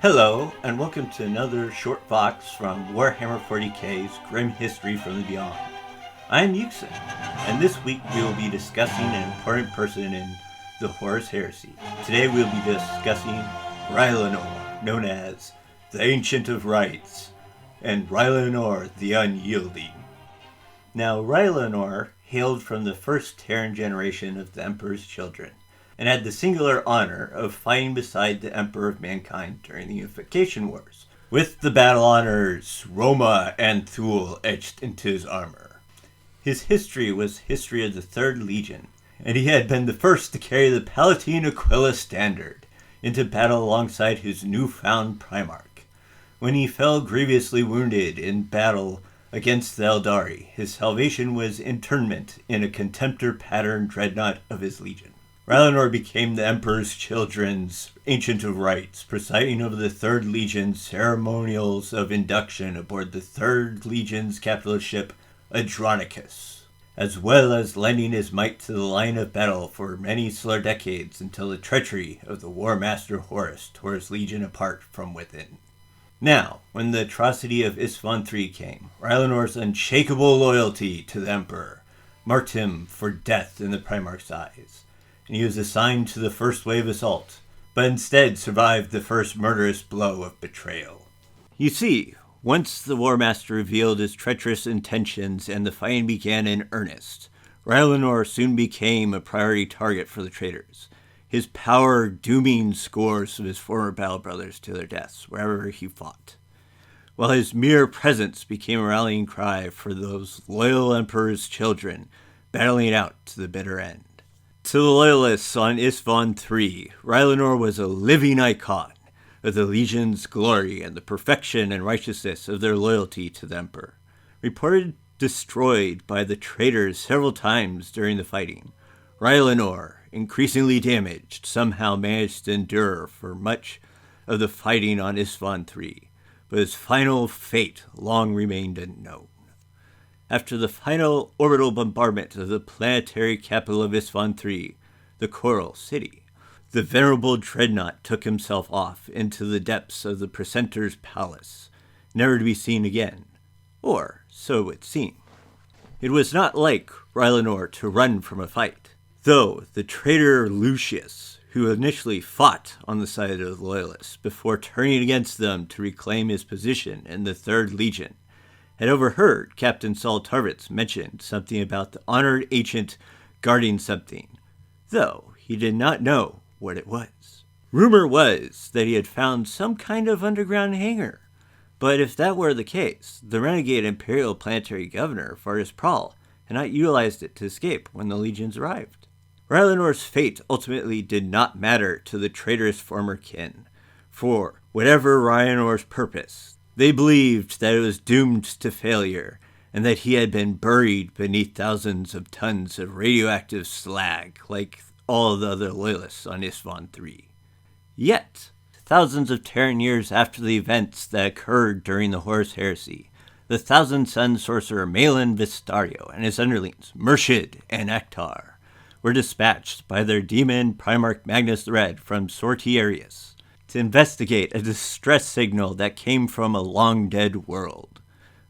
Hello, and welcome to another short box from Warhammer 40k's Grim History from the Beyond. I am Yuksen, and this week we will be discussing an important person in the Horus Heresy. Today we will be discussing Rylanor, known as the Ancient of Rites, and Rylanor the Unyielding. Now, Rylanor hailed from the first Terran generation of the Emperor's children, and had the singular honor of fighting beside the Emperor of Mankind during the Unification Wars, with the battle honors Roma and Thule etched into his armor. His history was history of the Third Legion, and he had been the first to carry the Palatine Aquila standard into battle alongside his newfound Primarch. When he fell grievously wounded in battle against the Eldari, his salvation was internment in a contemptor pattern dreadnought of his legion. Rylanor became the Emperor's children's Ancient of Rites, presiding over the Third Legion's ceremonials of induction aboard the Third Legion's capitalist ship Adronicus, as well as lending his might to the line of battle for many slower decades until the treachery of the War Master Horus tore his legion apart from within. Now, when the atrocity of Isstvan III came, Rylanor's unshakable loyalty to the Emperor marked him for death in the Primarch's eyes, and he was assigned to the first wave assault, but instead survived the first murderous blow of betrayal. You see, once the War Master revealed his treacherous intentions and the fighting began in earnest, Rylanor soon became a priority target for the traitors, his power dooming scores of his former battle brothers to their deaths wherever he fought, while his mere presence became a rallying cry for those loyal Emperor's children battling it out to the bitter end. To the loyalists on Isstvan III, Rylanor was a living icon of the Legion's glory and the perfection and righteousness of their loyalty to the Emperor. Reported destroyed by the traitors several times during the fighting, Rylanor, increasingly damaged, somehow managed to endure for much of the fighting on Isstvan III, but his final fate long remained unknown. After the final orbital bombardment of the planetary capital of Isstvan III, the Coral City, the venerable dreadnought took himself off into the depths of the Precentor's palace, never to be seen again, or so it seemed. It was not like Rylanor to run from a fight, though the traitor Lucius, who initially fought on the side of the Loyalists before turning against them to reclaim his position in the Third Legion, had overheard Captain Saul Tarvitz mention something about the honored ancient guarding something, though he did not know what it was. Rumor was that he had found some kind of underground hangar, but if that were the case, the renegade Imperial Planetary Governor Varus Prahl had not utilized it to escape when the legions arrived. Rylanor's fate ultimately did not matter to the traitorous former kin, for whatever Rylanor's purpose, they believed that it was doomed to failure, and that he had been buried beneath thousands of tons of radioactive slag like all the other loyalists on Isstvan III. Yet, thousands of Terran years after the events that occurred during the Horus Heresy, the Thousand-Sun sorcerer Malin Vistario and his underlings, Murshid and Akhtar, were dispatched by their demon Primarch Magnus the Red from Sortiarius to investigate a distress signal that came from a long-dead world.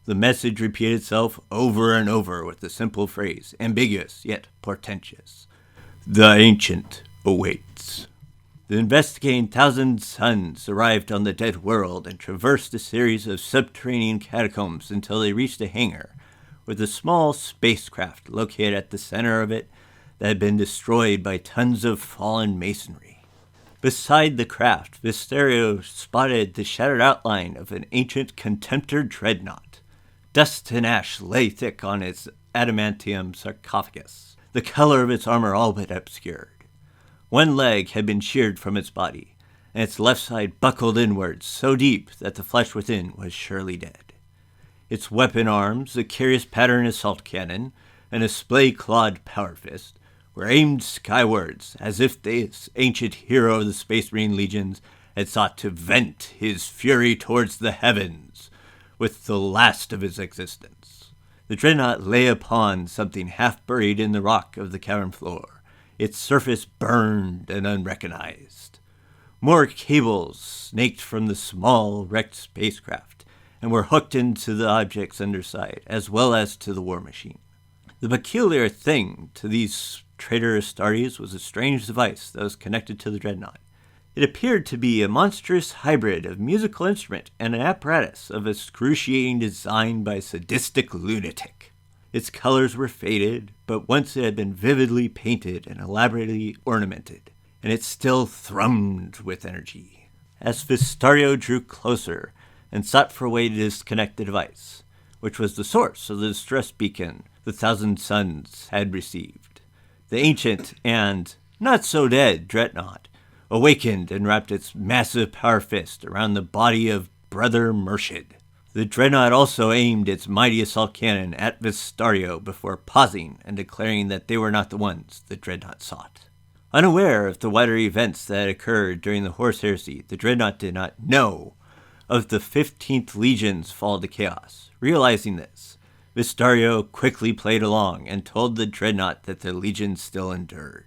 The message repeated itself over and over with the simple phrase, ambiguous yet portentous: "The Ancient awaits." The investigating Thousand Suns arrived on the dead world and traversed a series of subterranean catacombs until they reached a hangar with a small spacecraft located at the center of it that had been destroyed by tons of fallen masonry. Beside the craft, Vistario spotted the shattered outline of an ancient contemptor dreadnought. Dust and ash lay thick on its adamantium sarcophagus, the color of its armor all but obscured. One leg had been sheared from its body, and its left side buckled inwards so deep that the flesh within was surely dead. Its weapon arms, a curious pattern assault cannon, and a splay-clawed power fist, were aimed skywards, as if this ancient hero of the Space Marine legions had sought to vent his fury towards the heavens with the last of his existence. The dreadnought lay upon something half buried in the rock of the cavern floor, its surface burned and unrecognized. More cables snaked from the small, wrecked spacecraft and were hooked into the objects underside, as well as to the war machine. The peculiar thing to these traitorous Astartes was a strange device that was connected to the dreadnought. It appeared to be a monstrous hybrid of musical instrument and an apparatus of excruciating design by a sadistic lunatic. Its colors were faded, but once it had been vividly painted and elaborately ornamented, and it still thrummed with energy. As Vistario drew closer and sought for a way to disconnect the device, which was the source of the distress beacon the Thousand Suns had received, the ancient and not-so-dead dreadnought awakened and wrapped its massive power fist around the body of Brother Murshid. The dreadnought also aimed its mighty assault cannon at Vistario before pausing and declaring that they were not the ones the dreadnought sought. Unaware of the wider events that had occurred during the Horus Heresy, the dreadnought did not know of the 15th Legion's fall to chaos. Realizing this, Vistario quickly played along and told the dreadnought that the Legion still endured.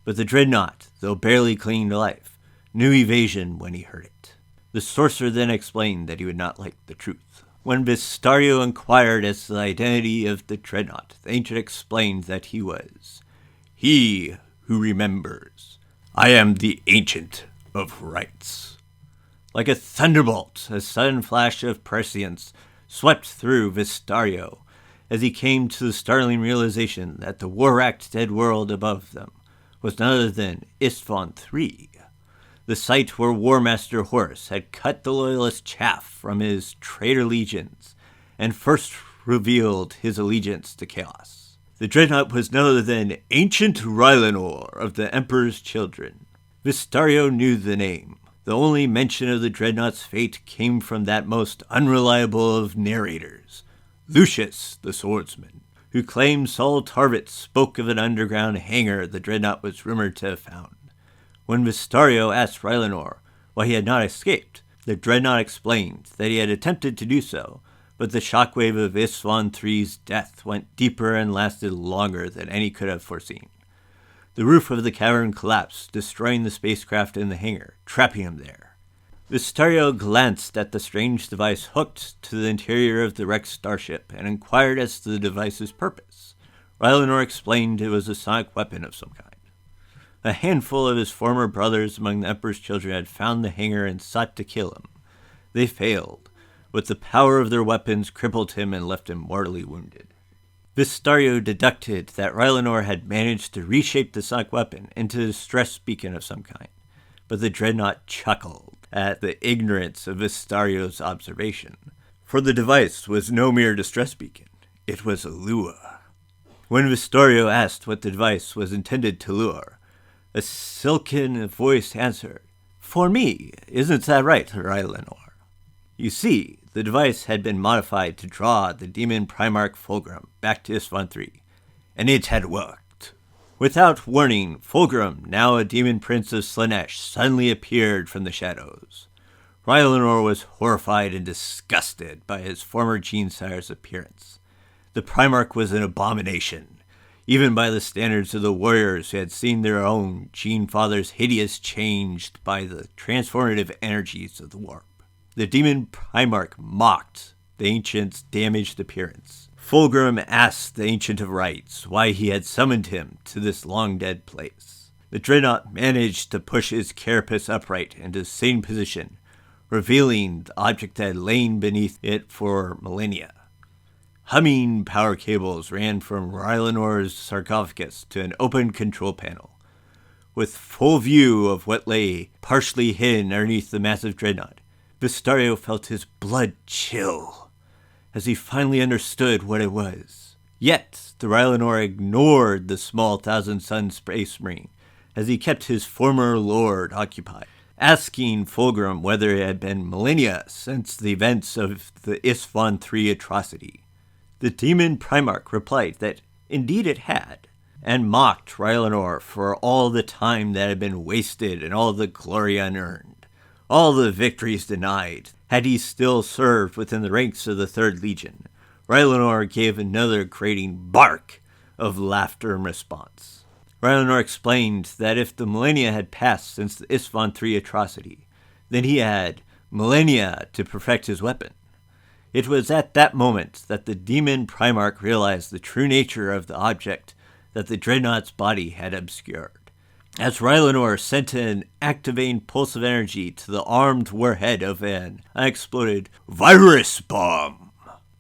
But the dreadnought, though barely clinging to life, knew evasion when he heard it. The sorcerer then explained that he would not like the truth. When Vistario inquired as to the identity of the dreadnought, the ancient explained that he was he who remembers. I am the Ancient of Rites. Like a thunderbolt, a sudden flash of prescience swept through Vistario as he came to the startling realization that the war-racked dead world above them was none other than Isstvan III, the site where War Master Horus had cut the loyalist chaff from his traitor legions and first revealed his allegiance to chaos. The dreadnought was none other than Ancient Rylanor of the Emperor's Children. Vistario knew the name. The only mention of the dreadnought's fate came from that most unreliable of narrators, Lucius the Swordsman, who claimed Saul Tarvitz spoke of an underground hangar the dreadnought was rumored to have found. When Vistario asked Rylanor why he had not escaped, the dreadnought explained that he had attempted to do so, but the shockwave of Isstvan III's death went deeper and lasted longer than any could have foreseen. The roof of the cavern collapsed, destroying the spacecraft in the hangar, trapping him there. Vistario glanced at the strange device hooked to the interior of the wrecked starship and inquired as to the device's purpose. Rylanor explained it was a sonic weapon of some kind. A handful of his former brothers among the Emperor's children had found the hangar and sought to kill him. They failed, but the power of their weapons crippled him and left him mortally wounded. Vistario deducted that Rylanor had managed to reshape the sonic weapon into a distress beacon of some kind, but the dreadnought chuckled at the ignorance of Vistario's observation, for the device was no mere distress beacon, it was a lure. When Vistario asked what the device was intended to lure, a silken voice answered, "For me, isn't that right, Rylanor?" You see, the device had been modified to draw the demon Primarch Fulgrim back to Isstvan III, and it had worked. Without warning, Fulgrim, now a demon prince of Slaanesh, suddenly appeared from the shadows. Rylanor was horrified and disgusted by his former Genesire's appearance. The Primarch was an abomination, even by the standards of the warriors who had seen their own Genefathers hideous changed by the transformative energies of the warp. The demon Primarch mocked the ancient's damaged appearance. Fulgrim asked the Ancient of Rites why he had summoned him to this long-dead place. The dreadnought managed to push his carapace upright into the same position, revealing the object that had lain beneath it for millennia. Humming power cables ran from Rylanor's sarcophagus to an open control panel. With full view of what lay partially hidden underneath the massive dreadnought, Vistario felt his blood chill as he finally understood what it was. Yet, the Rylanor ignored the small Thousand Sun Space Marine as he kept his former lord occupied, asking Fulgrim whether it had been millennia since the events of the Isstvan III atrocity. The demon Primarch replied that indeed it had, and mocked Rylanor for all the time that had been wasted and all the glory unearned. All the victories denied, had he still served within the ranks of the 3rd Legion. Rylanor gave another grating bark of laughter in response. Rylanor explained that if the millennia had passed since the Isstvan III atrocity, then he had millennia to perfect his weapon. It was at that moment that the demon Primarch realized the true nature of the object that the dreadnought's body had obscured. As Rylanor sent an activating pulse of energy to the armed warhead of an unexploded virus bomb,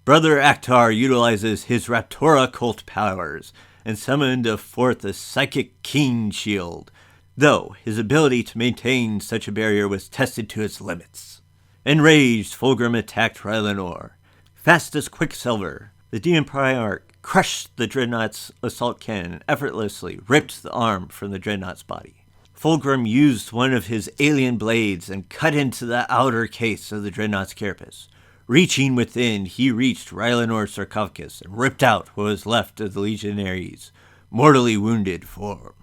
Brother Actar utilizes his Raptora cult powers and summoned forth a psychic king shield, though his ability to maintain such a barrier was tested to its limits. Enraged, Fulgrim attacked Rylanor. Fast as Quicksilver, the demon Primarch crushed the dreadnought's assault cannon and effortlessly ripped the arm from the dreadnought's body. Fulgrim used one of his alien blades and cut into the outer case of the dreadnought's carapace. Reaching within, he reached Rylanor's sarcophagus and ripped out what was left of the legionary's mortally wounded form.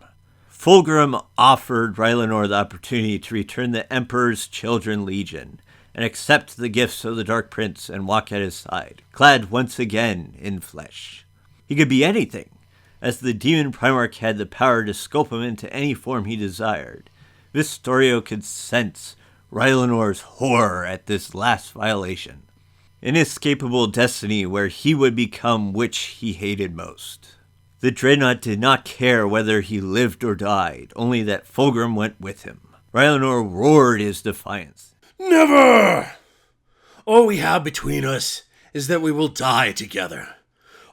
Fulgrim offered Rylanor the opportunity to return the Emperor's Children Legion and accept the gifts of the Dark Prince and walk at his side, clad once again in flesh. He could be anything, as the demon Primarch had the power to sculpt him into any form he desired. Vistorio could sense Rylanor's horror at this last violation. Inescapable destiny where he would become which he hated most. The dreadnought did not care whether he lived or died, only that Fulgrim went with him. Rylanor roared his defiance. Never! All we have between us is that we will die together.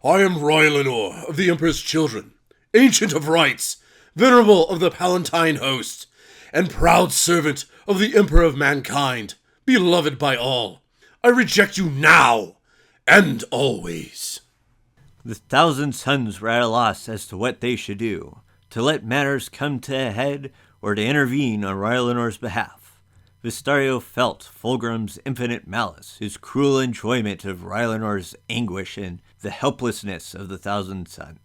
I am Rylanor of the Emperor's Children, Ancient of Rites, Venerable of the Palatine Host, and proud servant of the Emperor of Mankind, beloved by all. I reject you now and always. The Thousand Sons were at a loss as to what they should do, to let matters come to a head or to intervene on Rylanor's behalf. Vistorio felt Fulgrim's infinite malice, his cruel enjoyment of Rylanor's anguish, and the helplessness of the Thousand Sons.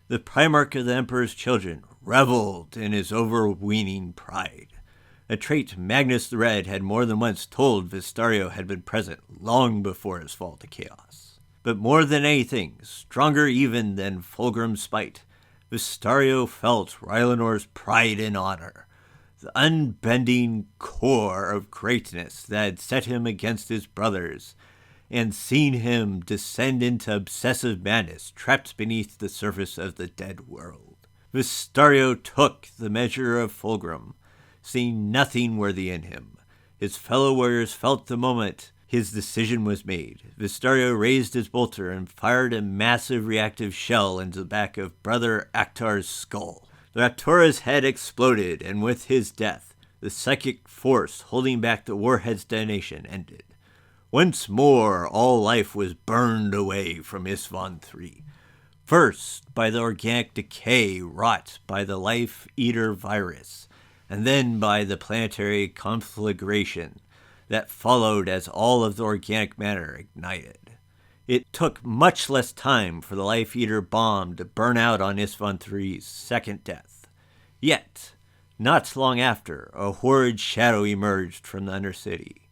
The Primarch of the Emperor's Children reveled in his overweening pride, a trait Magnus the Red had more than once told Vistorio had been present long before his fall to chaos. But more than anything, stronger even than Fulgrim's spite, Vistorio felt Rylanor's pride and honor, the unbending core of greatness that had set him against his brothers, and seen him descend into obsessive madness trapped beneath the surface of the dead world. Vistorio took the measure of Fulgrim, seeing nothing worthy in him. His fellow warriors felt the moment his decision was made. Vistorio raised his bolter and fired a massive reactive shell into the back of Brother Actar's skull. The Raptora's head exploded, and with his death, the psychic force holding back the warhead's detonation ended. Once more, all life was burned away from Isstvan III. First, by the organic decay wrought by the life-eater virus, and then by the planetary conflagration that followed as all of the organic matter ignited. It took much less time for the life-eater bomb to burn out on Isstvan III's second death. Yet, not long after, a horrid shadow emerged from the Undercity,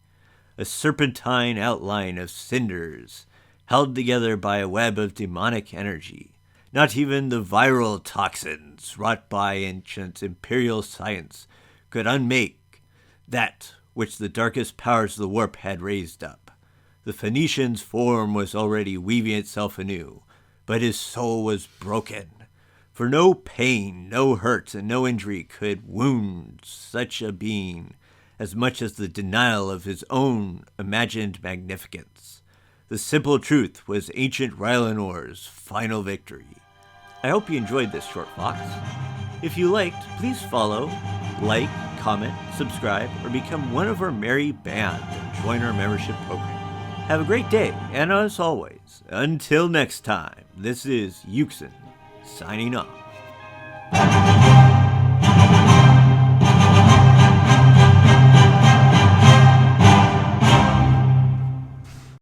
a serpentine outline of cinders held together by a web of demonic energy. Not even the viral toxins wrought by ancient imperial science could unmake that which the darkest powers of the warp had raised up. The Phoenician's form was already weaving itself anew, but his soul was broken. For no pain, no hurt, and no injury could wound such a being as much as the denial of his own imagined magnificence. The simple truth was ancient Rylanor's final victory. I hope you enjoyed this short fox. If you liked, please follow, like, comment, subscribe, or become one of our merry band and join our membership program. Have a great day, and as always, until next time, this is Yuksen, signing off.